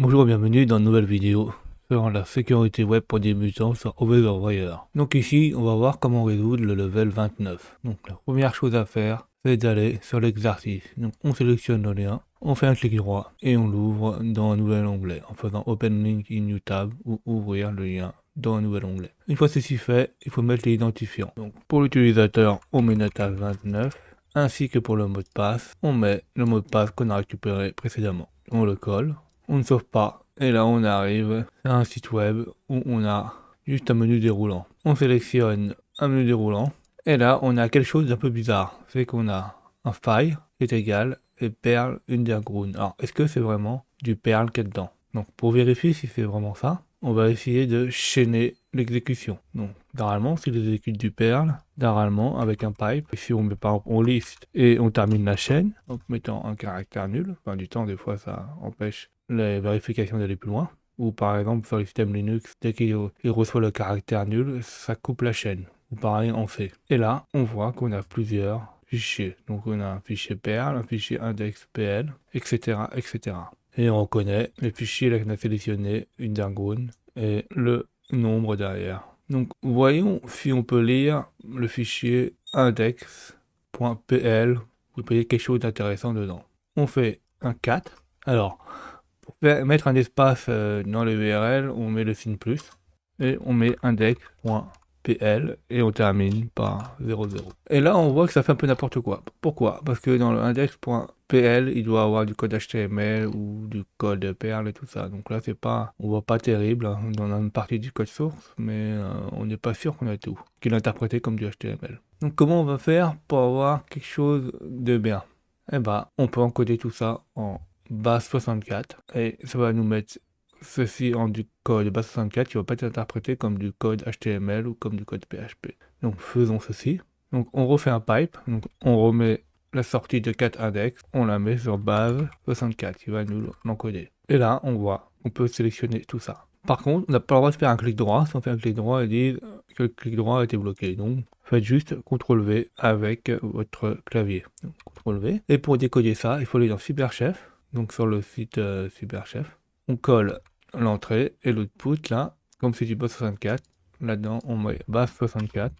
Bonjour et bienvenue dans une nouvelle vidéo sur la sécurité web pour débutants sur Overwire. Donc ici, on va voir comment résoudre le level 29. Donc la première chose à faire, c'est d'aller sur l'exercice. Donc on sélectionne le lien, on fait un clic droit et on l'ouvre dans un nouvel onglet en faisant Open Link in New Tab ou ouvrir le lien dans un nouvel onglet. Une fois ceci fait, il faut mettre l'identifiant. Donc pour l'utilisateur, on met Natas 29 ainsi que pour le mot de passe, on met le mot de passe qu'on a récupéré précédemment. On le colle. On ne sauve pas. Et là, on arrive à un site web où on a juste un menu déroulant. On sélectionne un menu déroulant. Et là, on a quelque chose d'un peu bizarre. C'est qu'on a un file qui est égal et perl underground. Alors, est-ce que c'est vraiment du perl qu'il y a dedans? Donc, pour vérifier si c'est vraiment ça, on va essayer de chaîner l'exécution. Donc, normalement, s'il exécute du perl, normalement, avec un pipe, si on met par exemple, on liste et on termine la chaîne, en mettant un caractère nul, enfin, du temps, des fois, ça empêche la vérification d'aller plus loin. Ou par exemple, sur le système Linux, dès qu'il reçoit le caractère nul, ça coupe la chaîne. Ou pareil, on fait. Et là, on voit qu'on a plusieurs fichiers. Donc, on a un fichier perl, un fichier index.pl, etc., etc. Et on reconnaît les fichiers qu'on a sélectionnés, underground, et le nombre derrière. Donc voyons si on peut lire le fichier index.pl, vous voyez quelque chose d'intéressant dedans. On fait un 4. Alors, pour mettre un espace dans le URL, on met le signe plus, et on met index.pl, et on termine par 00. Et là, on voit que ça fait un peu n'importe quoi. Pourquoi? Parce que dans le index.pl, il doit avoir du code HTML ou du code Perl et tout ça. Donc là, c'est pas, on voit pas terrible hein, dans une partie du code source, mais on n'est pas sûr qu'on a tout, qu'il est interprété comme du HTML. Donc comment on va faire pour avoir quelque chose de bien? Eh ben, on peut encoder tout ça en base64 et ça va nous mettre ceci en du code base64 qui va pas être interprété comme du code HTML ou comme du code PHP. Donc faisons ceci. Donc on refait un pipe, donc on remet la sortie de 4 index, on la met sur base 64 qui va nous l'encoder. Et là on voit, on peut sélectionner tout ça. Par contre, on n'a pas le droit de faire un clic droit. Si on fait un clic droit, ils disent que le clic droit a été bloqué. Donc, faites juste CTRL-V avec votre clavier. Donc, CTRL-V. Et pour décoder ça, il faut aller dans Cyberchef. Donc, sur le site Cyberchef. On colle l'entrée et l'output là, comme c'est du base 64. Là-dedans, on met base 64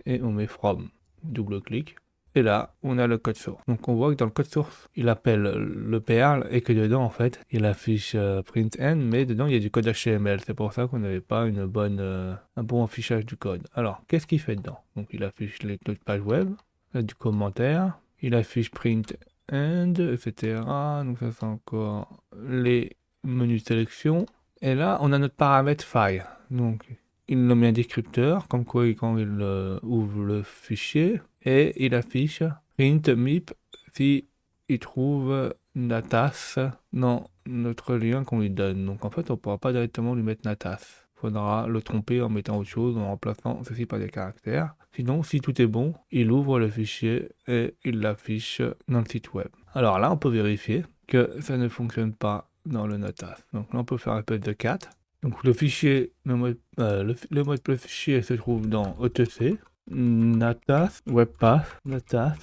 et on met from. Double-clic. Et là, on a le code source. Donc on voit que dans le code source, il appelle le Perl et que dedans, en fait, il affiche println, mais dedans, il y a du code HTML. C'est pour ça qu'on n'avait pas un bon affichage du code. Alors, qu'est-ce qu'il fait dedans? Donc il affiche les notre page web, du commentaire, il affiche print end, etc. Donc ça, c'est encore les menus de sélection. Et là, on a notre paramètre file. Donc, il met un descripteur, comme quoi quand il ouvre le fichier, et il affiche print mip si il trouve Natas dans notre lien qu'on lui donne. Donc en fait, on ne pourra pas directement lui mettre Natas. Il faudra le tromper en mettant autre chose, en remplaçant ceci par des caractères. Sinon, si tout est bon, il ouvre le fichier et il l'affiche dans le site web. Alors là, on peut vérifier que ça ne fonctionne pas dans le Natas. Donc là, on peut faire un peu de 4. Donc le fichier, le mode de fichier se trouve dans etc. Natas, webpass, Natas,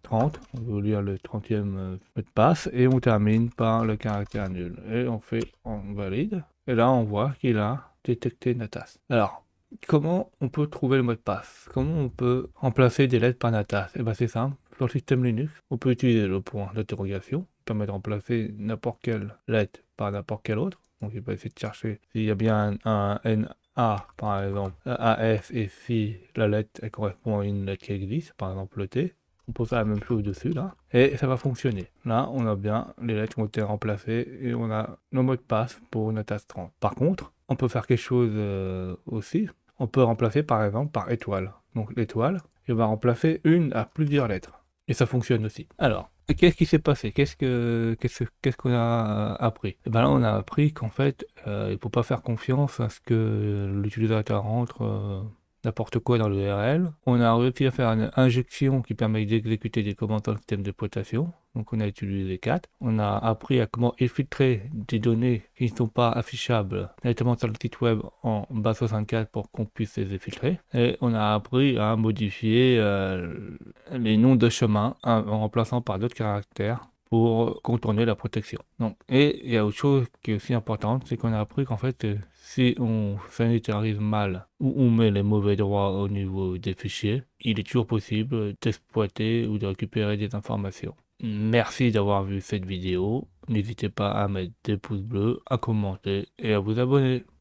30, on veut lire le 30e mot de passe, et on termine par le caractère nul. Et on fait, on valide, et là on voit qu'il a détecté Natas. Alors, comment on peut trouver le mot de passe? Comment on peut remplacer des lettres par Natas? Et bien c'est simple, sur le système Linux, on peut utiliser le point d'interrogation, qui permet de remplacer n'importe quelle lettre par n'importe quelle autre. Donc il va essayer de chercher s'il y a bien un NA par exemple, AF, et si la lettre elle correspond à une lettre qui existe, par exemple le T, on peut faire la même chose dessus là, et ça va fonctionner. Là, on a bien les lettres qui ont été remplacées et on a nos mots de passe pour Natas 30. Par contre, on peut faire quelque chose aussi. On peut remplacer par exemple par étoile. Donc l'étoile, il va remplacer une à plusieurs lettres. Et ça fonctionne aussi. Alors, qu'est-ce qui s'est passé? Qu'est-ce qu'on a appris? Et ben là, on a appris qu'en fait, il ne faut pas faire confiance à ce que l'utilisateur rentre n'importe quoi dans l'URL. On a réussi à faire une injection qui permet d'exécuter des commandes dans le système d'exploitation. Donc on a utilisé 4. On a appris à comment filtrer des données qui ne sont pas affichables directement sur le site web en base 64 pour qu'on puisse les filtrer. Et on a appris à modifier les noms de chemin en remplaçant par d'autres caractères pour contourner la protection. Donc, et il y a autre chose qui est aussi importante, c'est qu'on a appris qu'en fait, si on sanitarise mal ou on met les mauvais droits au niveau des fichiers, il est toujours possible d'exploiter ou de récupérer des informations. Merci d'avoir vu cette vidéo. N'hésitez pas à mettre des pouces bleus, à commenter et à vous abonner.